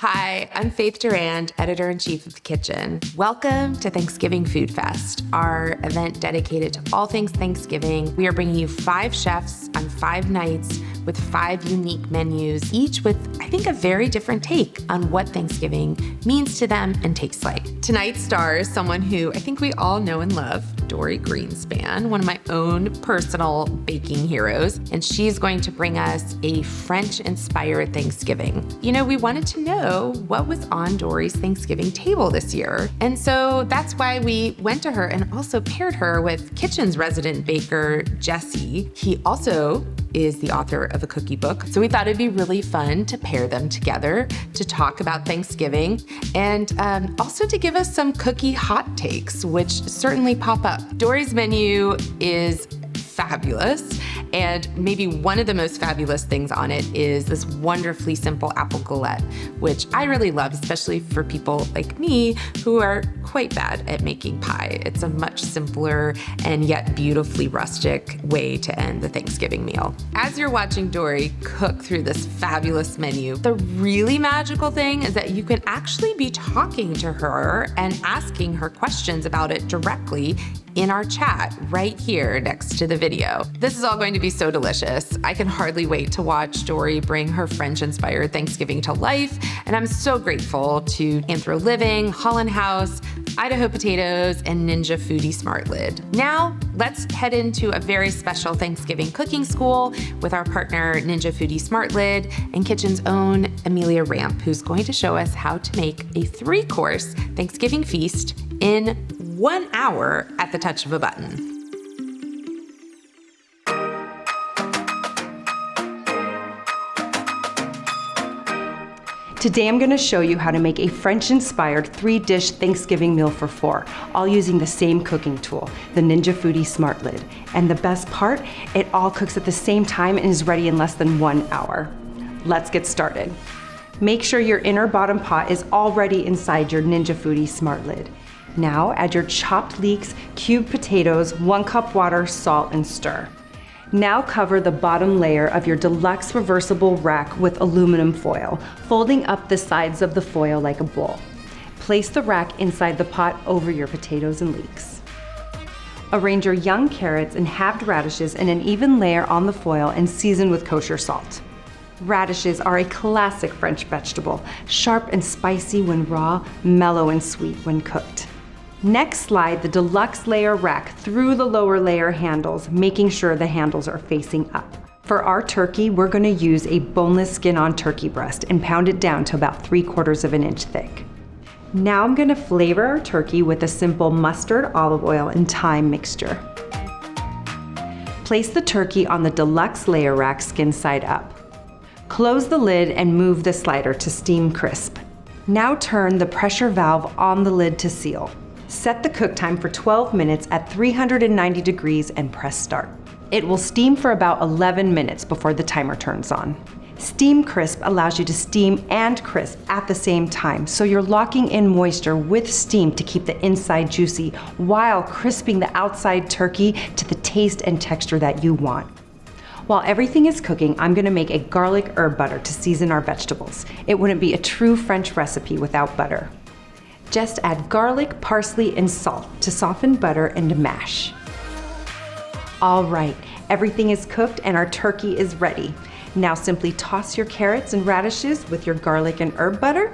Hi, I'm Faith Durand, Editor-in-Chief of Kitchn. Welcome to Thanksgiving Food Fest, our event dedicated to all things Thanksgiving. We are bringing you 5 chefs on 5 nights with 5 unique menus, each with, I think, a very different take on what Thanksgiving means to them and tastes like. Tonight's star is someone who I think we all know and love, Dorie Greenspan, one of my own personal baking heroes, and she's going to bring us a French-inspired Thanksgiving. You know, we wanted to know what was on Dorie's Thanksgiving table this year, and so that's why we went to her and also paired her with Kitchn's resident baker, Jesse. He also is the author of a cookie book. So we thought it'd be really fun to pair them together to talk about Thanksgiving and also to give us some cookie hot takes, which certainly pop up. Dorie's menu is fabulous, and maybe one of the most fabulous things on it is this wonderfully simple apple galette, which I really love, especially for people like me who are quite bad at making pie. It's a much simpler and yet beautifully rustic way to end the Thanksgiving meal. As you're watching Dorie cook through this fabulous menu, the really magical thing is that you can actually be talking to her and asking her questions about it directly in our chat right here next to the video. This is all going to be so delicious. I can hardly wait to watch Dorie bring her French-inspired Thanksgiving to life, and I'm so grateful to Anthro Living, Holland House, Idaho Potatoes, and Ninja Foodie Smart Lid. Now, let's head into a very special Thanksgiving cooking school with our partner Ninja Foodie Smart Lid and Kitchn's own Amelia Ramp, who's going to show us how to make a 3-course Thanksgiving feast in 1 hour at the touch of a button. Today I'm going to show you how to make a French-inspired 3-dish Thanksgiving meal for 4, all using the same cooking tool, the Ninja Foodie Smart Lid. And the best part, it all cooks at the same time and is ready in less than 1 hour. Let's get started. Make sure your inner bottom pot is already inside your Ninja Foodie Smart Lid. Now add your chopped leeks, cubed potatoes, 1 cup water, salt, and stir. Now cover the bottom layer of your deluxe reversible rack with aluminum foil, folding up the sides of the foil like a bowl. Place the rack inside the pot over your potatoes and leeks. Arrange your young carrots and halved radishes in an even layer on the foil and season with kosher salt. Radishes are a classic French vegetable, sharp and spicy when raw, mellow and sweet when cooked. Next, slide the deluxe layer rack through the lower layer handles, making sure the handles are facing up. For our turkey, we're going to use a boneless skin-on turkey breast and pound it down to about 3/4 of an inch thick. Now I'm going to flavor our turkey with a simple mustard, olive oil, and thyme mixture. Place the turkey on the deluxe layer rack skin side up. Close the lid and move the slider to steam crisp. Now turn the pressure valve on the lid to seal. Set the cook time for 12 minutes at 390 degrees and press start. It will steam for about 11 minutes before the timer turns on. Steam crisp allows you to steam and crisp at the same time, so you're locking in moisture with steam to keep the inside juicy while crisping the outside turkey to the taste and texture that you want. While everything is cooking, I'm going to make a garlic herb butter to season our vegetables. It wouldn't be a true French recipe without butter. Just add garlic, parsley, and salt to soften butter and mash. All right, everything is cooked and our turkey is ready. Now simply toss your carrots and radishes with your garlic and herb butter.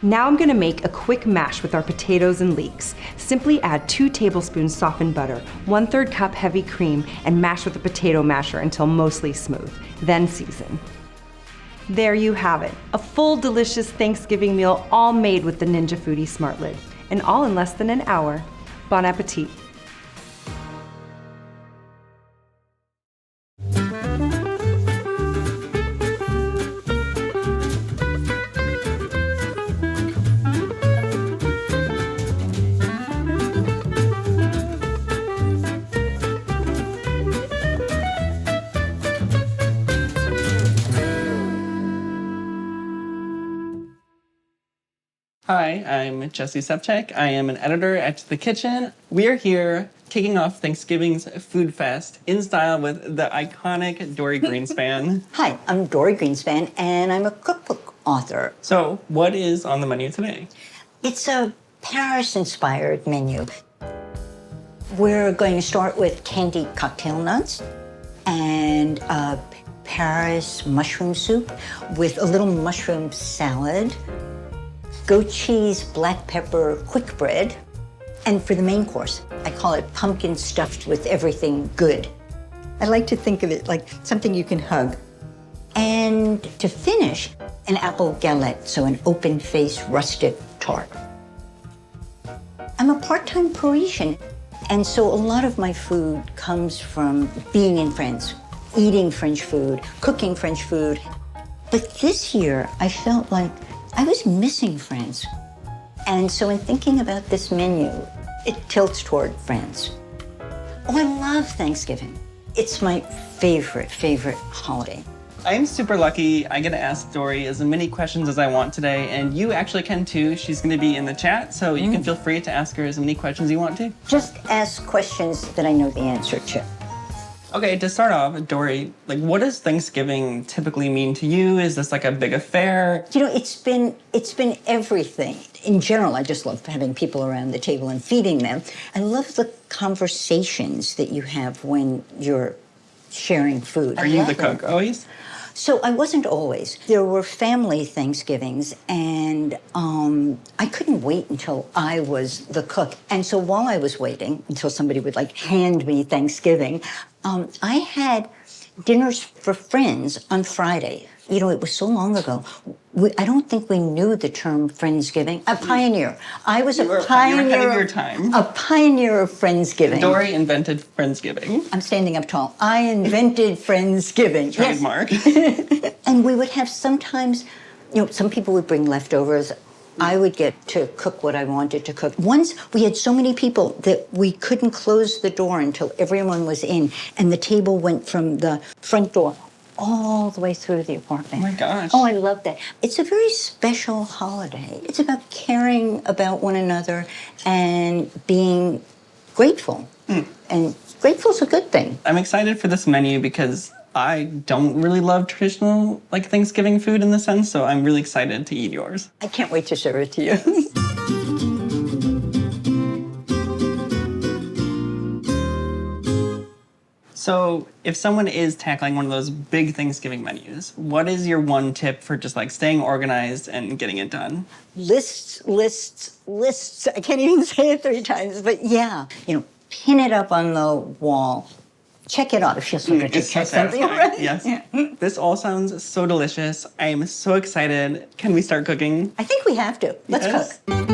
Now I'm gonna make a quick mash with our potatoes and leeks. Simply add 2 tablespoons softened butter, 1/3 cup heavy cream, and mash with a potato masher until mostly smooth. Then season. There you have it, a full delicious Thanksgiving meal all made with the Ninja Foodie Smart Lid, and all in less than an hour. Bon appetit. Hi, I'm Jesse Szewczyk. I am an editor at The Kitchn. We are here kicking off Thanksgiving's Food Fest in style with the iconic Dorie Greenspan. Hi, I'm Dorie Greenspan, and I'm a cookbook author. So, what is on the menu today? It's a Paris-inspired menu. We're going to start with candied cocktail nuts and a Paris mushroom soup with a little mushroom salad, goat cheese, black pepper, quick bread. And for the main course, I call it pumpkin stuffed with everything good. I like to think of it like something you can hug. And to finish, an apple galette, so an open-faced rustic tart. I'm a part-time Parisian, and so a lot of my food comes from being in France, eating French food, cooking French food. But this year, I felt like I was missing France. And so in thinking about this menu, it tilts toward France. Oh, I love Thanksgiving. It's my favorite holiday. I'm super lucky. I get to ask Dorie as many questions as I want today, and you actually can too. She's going to be in the chat, so you can feel free to ask her as many questions you want to. Just ask questions that I know the answer to. Okay, to start off, Dorie, like, what does Thanksgiving typically mean to you? Is this like a big affair? You know, it's been everything. In general, I just love having people around the table and feeding them. I love the conversations that you have when you're sharing food. Are you the cook always? So I wasn't always. There were family Thanksgivings, and I couldn't wait until I was the cook. And so while I was waiting, until somebody would like hand me Thanksgiving, I had dinners for friends on Friday. You know, it was so long ago. I don't think we knew the term Friendsgiving. A pioneer. I was a pioneer. You were ahead of your time. A pioneer of Friendsgiving. Dorie invented Friendsgiving. I'm standing up tall. I invented Friendsgiving. Trademark. Yes. And we would have sometimes, you know, some people would bring leftovers. I would get to cook what I wanted to cook. Once we had so many people that we couldn't close the door until everyone was in, and the table went from the front door all the way through the apartment. Oh my gosh. Oh, I love that. It's a very special holiday. It's about caring about one another and being grateful. And grateful's a good thing. I'm excited for this menu because I don't really love traditional like Thanksgiving food in the sense, so I'm really excited to eat yours. I can't wait to serve it to you. So if someone is tackling one of those big Thanksgiving menus, what is your one tip for just like staying organized and getting it done? Lists. I can't even say it 3 times, but yeah. You know, pin it up on the wall. Check it out if you're looking to check something. Right? Yes. Yeah. This all sounds so delicious. I am so excited. Can we start cooking? I think we have to. Let's Yes. cook.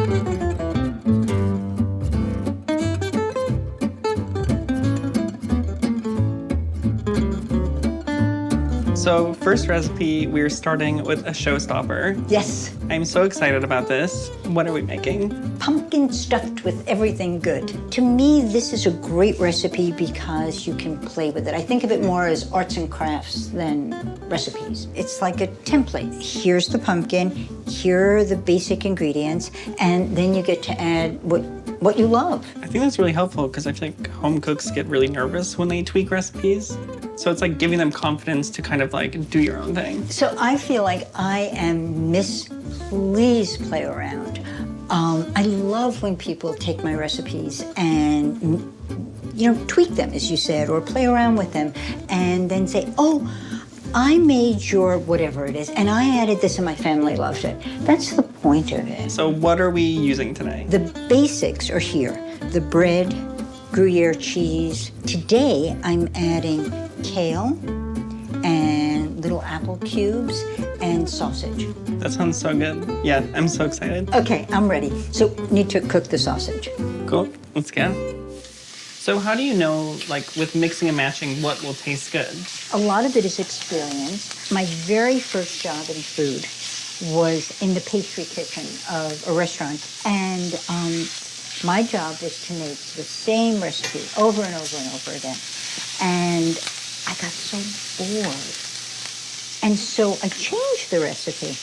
So first recipe, we're starting with a showstopper. Yes. I'm so excited about this. What are we making? Pumpkin stuffed with everything good. To me, this is a great recipe because you can play with it. I think of it more as arts and crafts than recipes. It's like a template. Here's the pumpkin, here are the basic ingredients, and then you get to add what you love. I think that's really helpful because I feel like home cooks get really nervous when they tweak recipes. So it's like giving them confidence to kind of like do your own thing. So I feel like I am Miss Please Play Around. I love when people take my recipes and, you know, tweak them, as you said, or play around with them, and then say, oh, I made your whatever it is, and I added this and my family loved it. That's the point of it. So what are we using today? The basics are here. The bread, Gruyere cheese. Today, I'm adding kale and little apple cubes and sausage. That sounds so good. Yeah, I'm so excited. Okay, I'm ready. So, need to cook the sausage. Cool, let's go. So how do you know, like with mixing and matching, what will taste good? A lot of it is experience. My very first job in food was in the pastry kitchen of a restaurant. And my job was to make the same recipe over and over and over again. And I got so bored. And so I changed the recipe.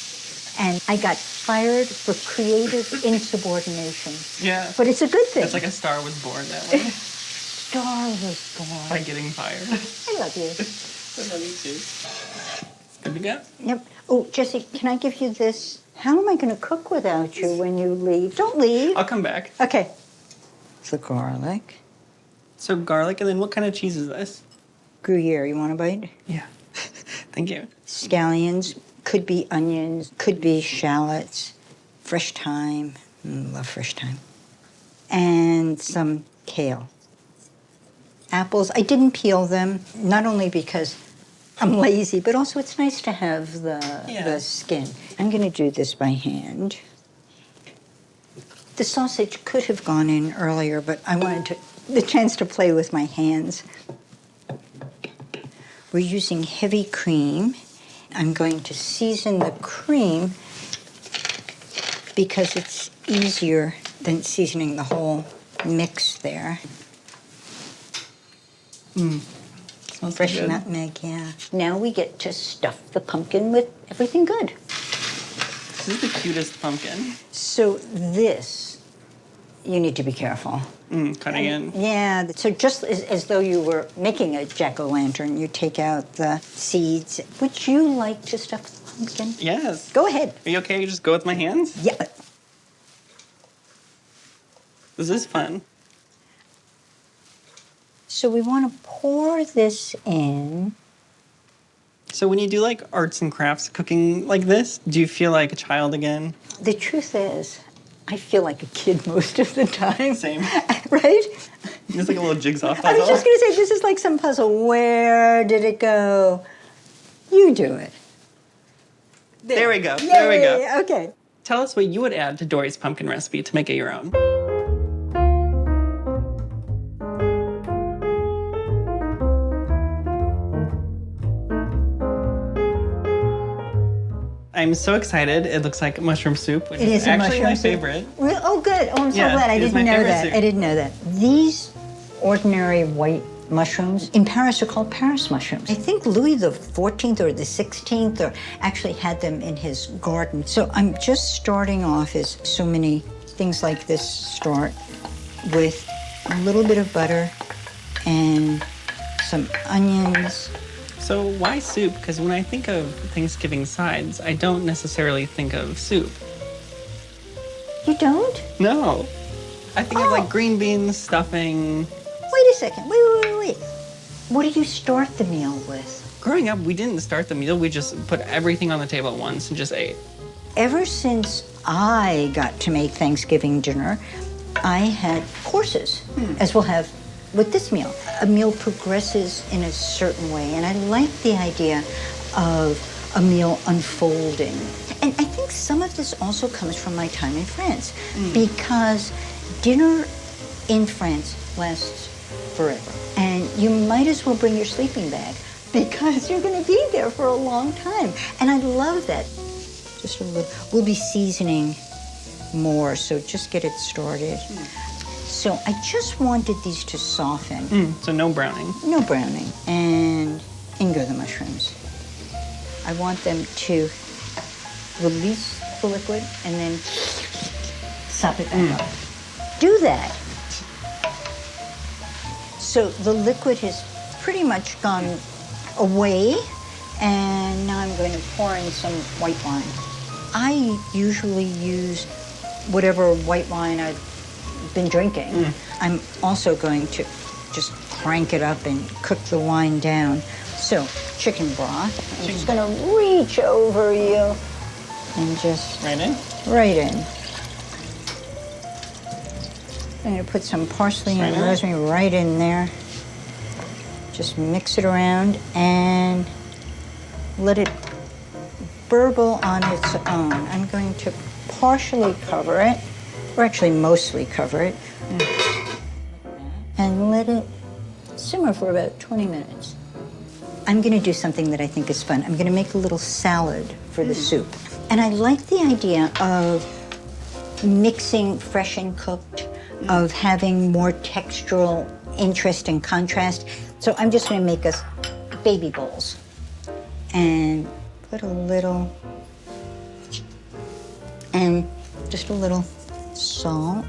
And I got fired for creative insubordination. Yeah. But it's a good thing. It's like a star was born that way. Star was born. By getting fired. I love you. I love you too. Good to go. Yep. Oh, Jesse, can I give you this? How am I going to cook without you when you leave? Don't leave. I'll come back. Okay. The garlic. So garlic, and then what kind of cheese is this? Gruyere, you want a bite? Yeah. Thank you. Scallions, could be onions, could be shallots, fresh thyme. Love fresh thyme. And some kale. Apples, I didn't peel them, not only because I'm lazy, but also it's nice to have the skin. I'm going to do this by hand. The sausage could have gone in earlier, but I wanted the chance to play with my hands. We're using heavy cream. I'm going to season the cream because it's easier than seasoning the whole mix there. Smells Fresh good. nutmeg, yeah. Now we get to stuff the pumpkin with everything good. This is the cutest pumpkin. So this, you need to be careful. Cutting in. Yeah, so just as though you were making a jack-o'-lantern, you take out the seeds. Would you like to stuff the pumpkin? Yes. Go ahead. Are you okay? Just go with my hands? Yeah. This is fun. So we want to pour this in. So when you do like arts and crafts cooking like this, do you feel like a child again? The truth is, I feel like a kid most of the time. Same. Right? It's like a little jigsaw I puzzle. was just going to say, this is like some puzzle. Where did it go? You do it. There we go. There we go. Yay, okay. Tell us what you would add to Dorie's pumpkin recipe to make it your own. I'm so excited. It looks like mushroom soup, which It is is a actually mushroom my soup. favorite. Oh, good. Oh, I'm so Yeah, glad. I it is didn't my know favorite that. soup. I didn't know that. These ordinary white mushrooms in Paris are called Paris mushrooms. I think Louis the 14th or the 16th or actually had them in his garden. So I'm just starting off, as so many things like this start, with a little bit of butter and some onions. So why soup? Because when I think of Thanksgiving sides, I don't necessarily think of soup. You don't? No. I think of Oh. like green beans, stuffing. Wait a second. Wait. What do you start the meal with? Growing up, we didn't start the meal. We just put everything on the table at once and just ate. Ever since I got to make Thanksgiving dinner, I had courses, as we'll have with this meal. A meal progresses in a certain way, and I like the idea of a meal unfolding. And I think some of this also comes from my time in France, because dinner in France lasts forever. And you might as well bring your sleeping bag, because you're going to be there for a long time. And I love that. Just a little. We'll be seasoning more, so just get it started. So I just wanted these to soften. So no browning. No browning. And in go the mushrooms. I want them to release the liquid and then sop it back up. Do that. So the liquid has pretty much gone away, and now I'm going to pour in some white wine. I usually use whatever white wine I've been drinking. I'm also going to just crank it up and cook the wine down. So, chicken broth. I'm just going to reach over you and just Right in? right in. I'm going to put some parsley and Right in. rosemary right in there. Just mix it around and let it burble on its own. I'm going to partially cover it, or actually mostly cover it, and let it simmer for about 20 minutes. I'm going to do something that I think is fun. I'm going to make a little salad for the soup. And I like the idea of mixing fresh and cooked, of having more textural interest and contrast. So I'm just going to make us baby bowls and put a little, and just a little salt,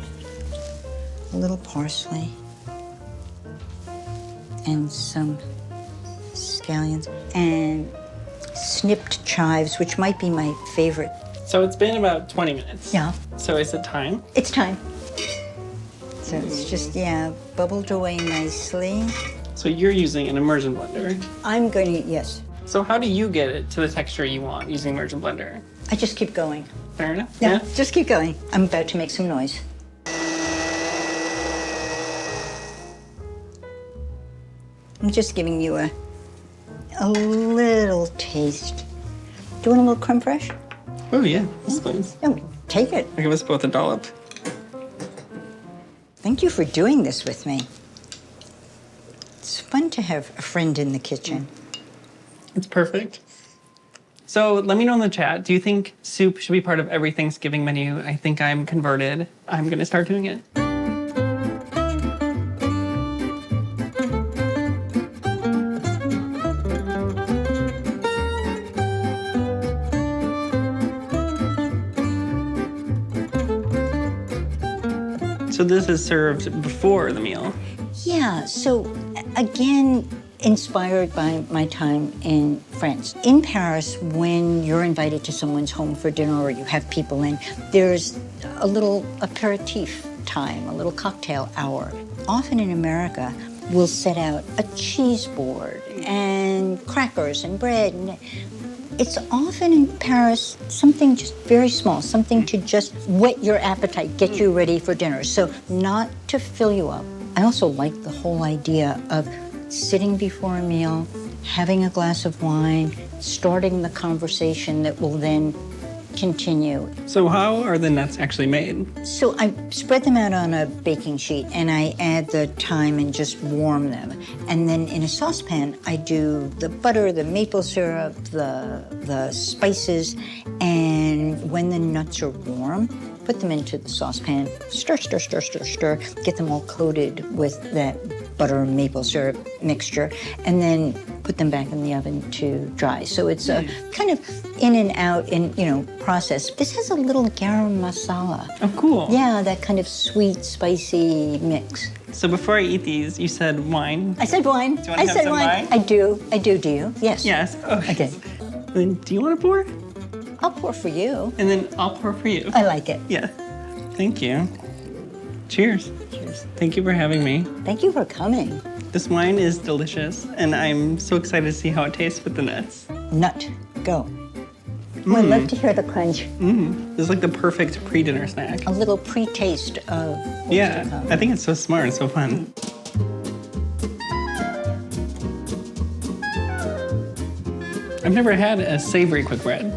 a little parsley, and some scallions, and snipped chives, which might be my favorite. So it's been about 20 minutes. Yeah. So is it time? It's time. So it's just, yeah, bubbled away nicely. So you're using an immersion blender. I'm going to, yes. So how do you get it to the texture you want using immersion blender? I just keep going. Fair enough. Yeah, just keep going. I'm about to make some noise. I'm just giving you a little taste. Do you want a little creme fraiche? Oh yeah, yes, please. No, take it. I'll give us both a dollop. Thank you for doing this with me. It's fun to have a friend in the kitchen. It's perfect. So let me know in the chat, do you think soup should be part of every Thanksgiving menu? I think I'm converted. I'm gonna start doing it. So this is served before the meal. Yeah, so again, inspired by my time in France. In Paris, when you're invited to someone's home for dinner or you have people in, there's a little aperitif time, a little cocktail hour. Often in America, we'll set out a cheese board and crackers and bread. And it's often in Paris something just very small, something to just whet your appetite, get you ready for dinner. So not to fill you up. I also like the whole idea of sitting before a meal, having a glass of wine, starting the conversation that will then continue. So how are the nuts actually made? So I spread them out on a baking sheet and I add the thyme and just warm them. And then in a saucepan, I do the butter, the maple syrup, the spices, and when the nuts are warm, put them into the saucepan, stir, stir, stir, stir, stir, get them all coated with that butter and maple syrup mixture, and then put them back in the oven to dry. So it's a kind of in and out process. This has a little garam masala. Oh, cool. Yeah, that kind of sweet, spicy mix. So before I eat these, you said wine. I said wine. Do you want to have some wine? I do. Do you? Yes. Yes. Okay. Okay. Then do you want to pour? I'll pour for you. And then I'll pour for you. I like it. Yeah. Thank you. Cheers. Cheers. Thank you for having me. Thank you for coming. This wine is delicious, and I'm so excited to see how it tastes with the nuts. Nut, go. Oh, I love to hear the crunch. This is like the perfect pre-dinner snack. A little pre-taste of what's Yeah, to come. I think it's so smart and so fun. I've never had a savory quick bread.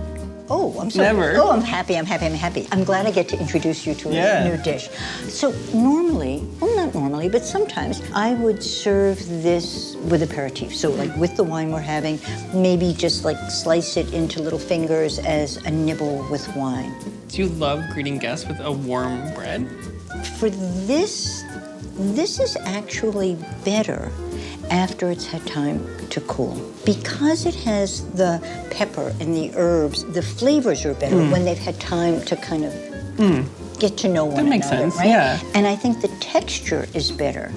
Oh, I'm so Never. Oh, I'm happy. I'm glad I get to introduce you to a new dish. So normally, well, not normally, but sometimes I would serve this with aperitif. So like with the wine we're having, maybe just like slice it into little fingers as a nibble with wine. Do you love greeting guests with a warm bread? For this is actually better after it's had time to cool. Because it has the pepper and the herbs, the flavors are better when they've had time to kind of get to know one another. That makes sense, right? yeah. And I think the texture is better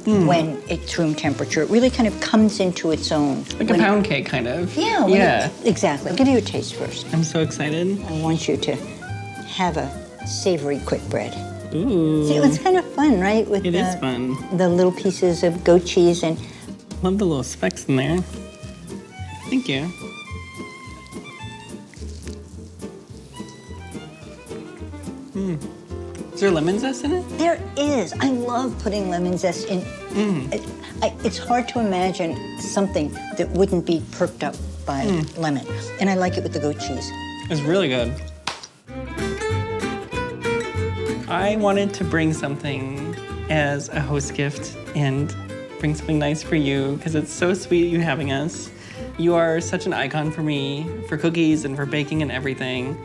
when it's room temperature. It really kind of comes into its own. Like a pound cake, kind of. Yeah. Exactly. I'll give you a taste first. I'm so excited. I want you to have a savory quick bread. Ooh. See, it's kind of fun, right? With It is fun. The little pieces of goat cheese and Love the little specks in there. Thank you. Is there lemon zest in it? there is. I love putting lemon zest in. It's hard to imagine something that wouldn't be perked up by lemon. And I like it with the goat cheese. It's really good. I wanted to bring something as a host gift and bring something nice for you because it's so sweet you having us. You are such an icon for me, for cookies and for baking and everything.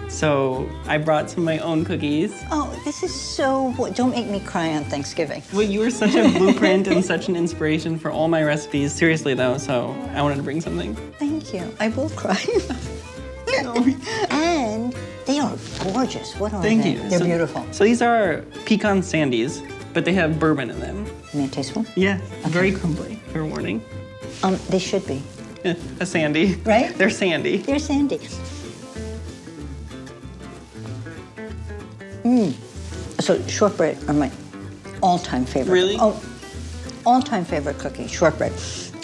So I brought some of my own cookies. Oh, this is so. Don't make me cry on Thanksgiving. Well, you were such a blueprint and such an inspiration for all my recipes. Seriously though, so I wanted to bring something. Thank you. I will cry. And they are gorgeous. What are Thank they? you. They're So- beautiful. So these are pecan sandies, but they have bourbon in them. May I taste one? Yeah, very crumbly, fair warning. They should be. A sandy. Right? They're sandy. They're sandy. So shortbread are my all-time favorite. Really? Oh, all-time favorite cookie, shortbread.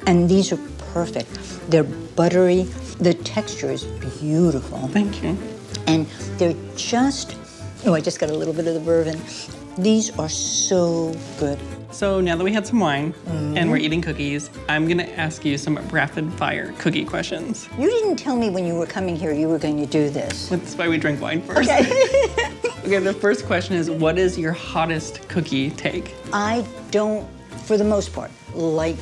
And these are perfect. They're buttery. The texture is beautiful. Thank you. And they're just, I just got a little bit of the bourbon. These are so good. So now that we had some wine and we're eating cookies, I'm gonna ask you some rapid fire cookie questions. You didn't tell me when you were coming here you were going to do this. That's why we drink wine first. Okay. Okay, the first question is, what is your hottest cookie take? I don't, for the most part, like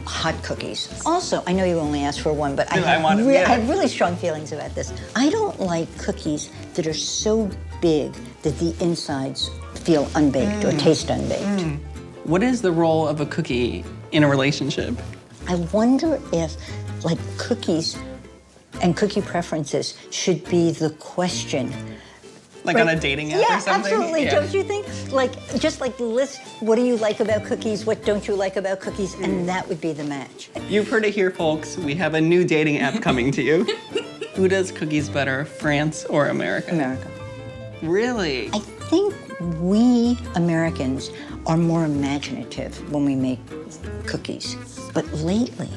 hot cookies. Also, I know you only asked for one, but I have really strong feelings about this. I don't like cookies that are so big that the insides feel unbaked or taste unbaked. What is the role of a cookie in a relationship? I wonder if, like, cookies and cookie preferences should be the question. Like on a dating app or something? Absolutely. Yeah. Don't you think? Like, just like list, what do you like about cookies? What don't you like about cookies? And that would be the match. You've heard it here, folks. We have a new dating app coming to you. Who does cookies better, France or America? America. Really? I think we Americans are more imaginative when we make cookies. But lately,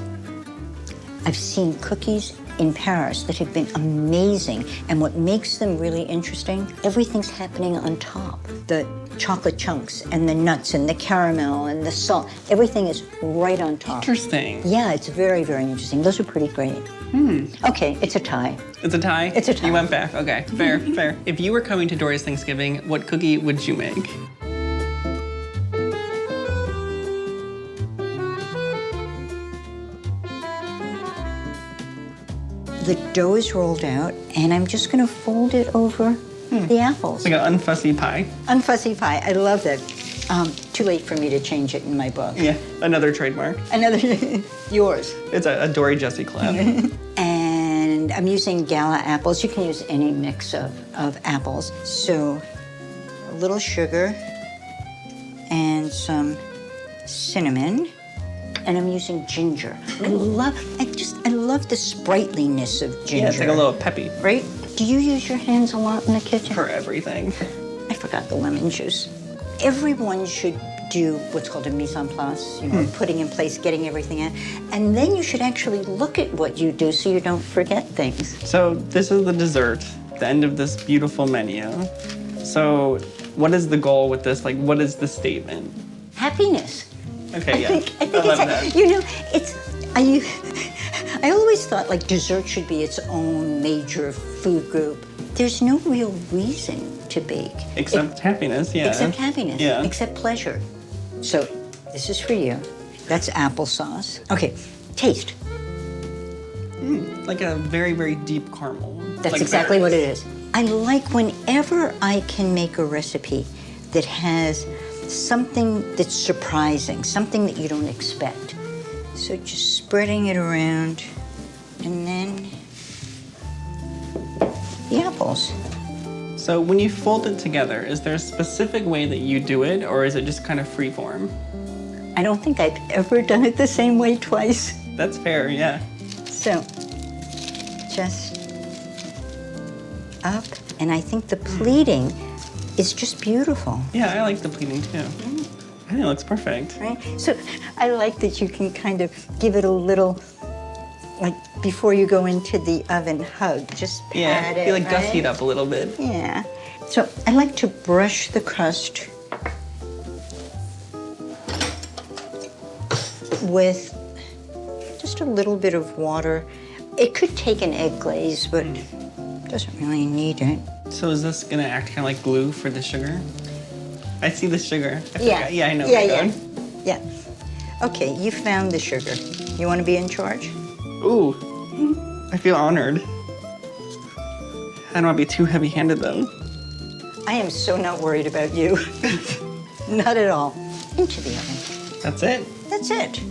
I've seen cookies in Paris that have been amazing. And what makes them really interesting, everything's happening on top. The chocolate chunks and the nuts and the caramel and the salt, everything is right on top. Interesting. Yeah, it's very, very interesting. Those are pretty great. Okay, it's a tie. It's a tie? It's a tie. You went back. Okay, fair, fair. If you were coming to Dorie's Thanksgiving, what cookie would you make? The dough is rolled out, and I'm just gonna fold it over the apples. Like an unfussy pie? Unfussy pie, I love that. Too late for me to change it in my book. Yeah, another trademark. Another, yours. It's a Dorie Jessie collab. And I'm using Galette apples. You can use any mix of apples. So a little sugar and some cinnamon. And I'm using ginger. I love the sprightliness of ginger. Yeah, it's like a little peppy. Right? Do you use your hands a lot in the kitchen? For everything. I forgot the lemon juice. Everyone should do what's called a mise en place, putting in place, getting everything in. And then you should actually look at what you do so you don't forget things. So this is the dessert, the end of this beautiful menu. So what is the goal with this? Like, what is the statement? Happiness. Okay, I think I love that. You know, I always thought like dessert should be its own major food group. There's no real reason to bake. Except happiness, yeah. Except happiness, yeah. Except pleasure. So this is for you. That's applesauce. Okay, taste. Like a very, very deep caramel. That's like exactly berries. what it is. I like whenever I can make a recipe that has something that's surprising, something that you don't expect. So just spreading it around, and then the apples. So when you fold it together, is there a specific way that you do it, or is it just kind of free form? I don't think I've ever done it the same way twice. That's fair, yeah. So, just up, and I think the pleating is just beautiful. Yeah, I like the pleating too. I think it looks perfect. Right? So I like that you can kind of give it a little, like before you go into the oven, hug. Just pat it, you like right? dusty it up a little bit. Yeah. So I like to brush the crust with just a little bit of water. It could take an egg glaze, but doesn't really need it. So is this gonna act kind of like glue for the sugar? I see the sugar. Yeah. Yeah, I know. Yeah. Okay, you found the sugar. You want to be in charge? Ooh, I feel honored. I don't want to be too heavy-handed though. I am so not worried about you. Not at all. Into the oven. That's it. That's it.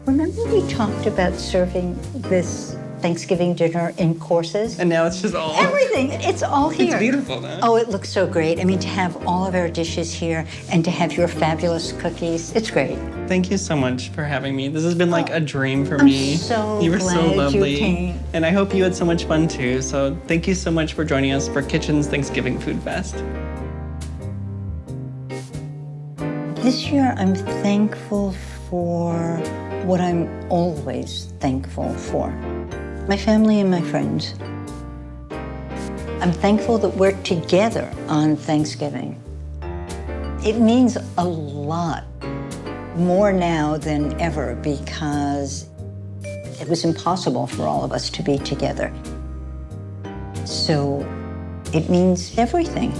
Remember we talked about serving this Thanksgiving dinner in courses. And now it's just all... Everything, it's all here. It's beautiful, though. Oh, it looks so great. I mean, to have all of our dishes here and to have your fabulous cookies, it's great. Thank you so much for having me. This has been like a dream for me. I'm so You were so glad lovely. you came. And I hope you had so much fun too. So thank you so much for joining us for Kitchn's Thanksgiving Food Fest. This year, I'm thankful for what I'm always thankful for. My family and my friends. I'm thankful that we're together on Thanksgiving. It means a lot, more now than ever, because it was impossible for all of us to be together. So it means everything.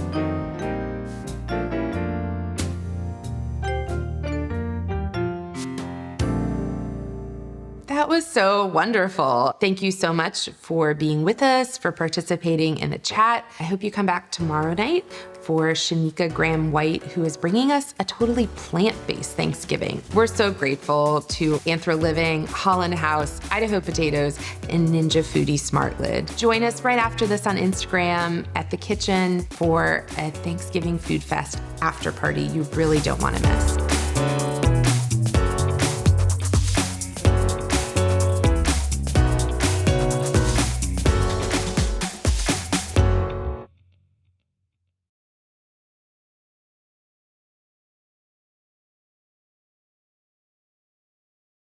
That was so wonderful. Thank you so much for being with us, for participating in the chat. I hope you come back tomorrow night for Shanika Graham-White, who is bringing us a totally plant-based Thanksgiving. We're so grateful to Anthro Living, Holland House, Idaho Potatoes, and Ninja Foodie Smart Lid. Join us right after this on Instagram at The Kitchn for a Thanksgiving Food Fest after party you really don't want to miss.